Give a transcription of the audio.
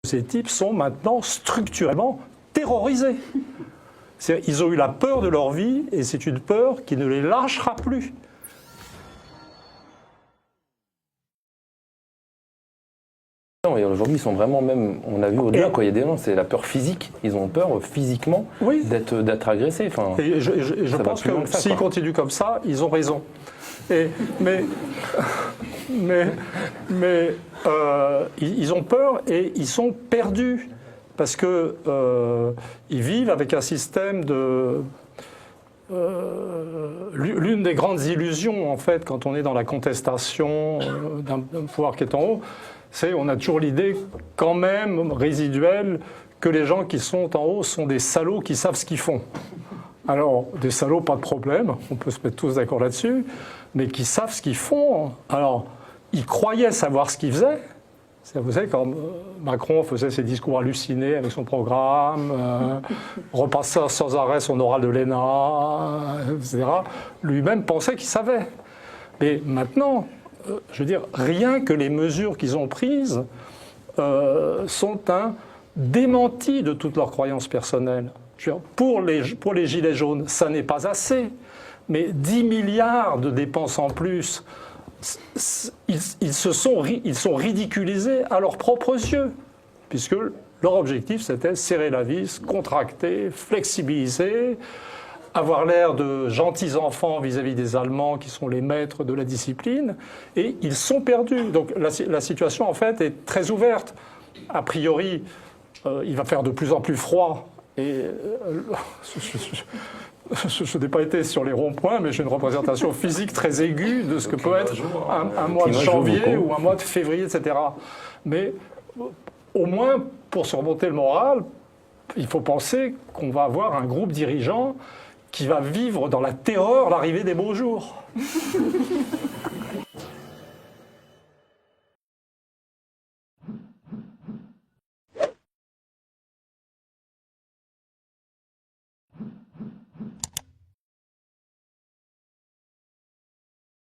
Ces types sont maintenant structurellement terrorisés. Ils ont eu la peur de leur vie et c'est une peur qui ne les lâchera plus. Aujourd'hui, ils sont vraiment même, on a vu au-delà, il y a des gens, c'est la peur physique. Ils ont peur physiquement d'être agressés. Enfin, et je pense que s'ils continuent comme ça, ils ont raison. Ils ont peur et ils sont perdus parce que ils vivent avec un système de... l'une des grandes illusions, en fait, quand on est dans la contestation d'un pouvoir qui est en haut, c'est on a toujours l'idée, quand même résiduelle, que les gens qui sont en haut sont des salauds qui savent ce qu'ils font. Alors, des salauds, pas de problème, on peut se mettre tous d'accord là-dessus, mais qui savent ce qu'ils font. Alors, ils croyaient savoir ce qu'ils faisaient. Vous savez, quand Macron faisait ses discours hallucinés avec son programme, repassait sans arrêt son oral de l'ENA, etc., lui-même pensait qu'il savait. Mais maintenant, je veux dire, rien que les mesures qu'ils ont prises sont un démenti de toutes leurs croyances personnelles. Je veux dire, pour les gilets jaunes, ça n'est pas assez, mais 10 milliards de dépenses en plus, ils sont ridiculisés à leurs propres yeux, puisque leur objectif c'était serrer la vis, contracter, flexibiliser, avoir l'air de gentils enfants vis-à-vis des Allemands qui sont les maîtres de la discipline, et ils sont perdus. Donc la situation en fait est très ouverte. A priori, il va faire de plus en plus froid, et je n'ai pas été sur les ronds-points, mais j'ai une représentation physique très aiguë de ce que peut être un mois de janvier ou un mois de février, etc. Mais au moins, pour surmonter le moral, il faut penser qu'on va avoir un groupe dirigeant qui va vivre dans la terreur l'arrivée des beaux jours.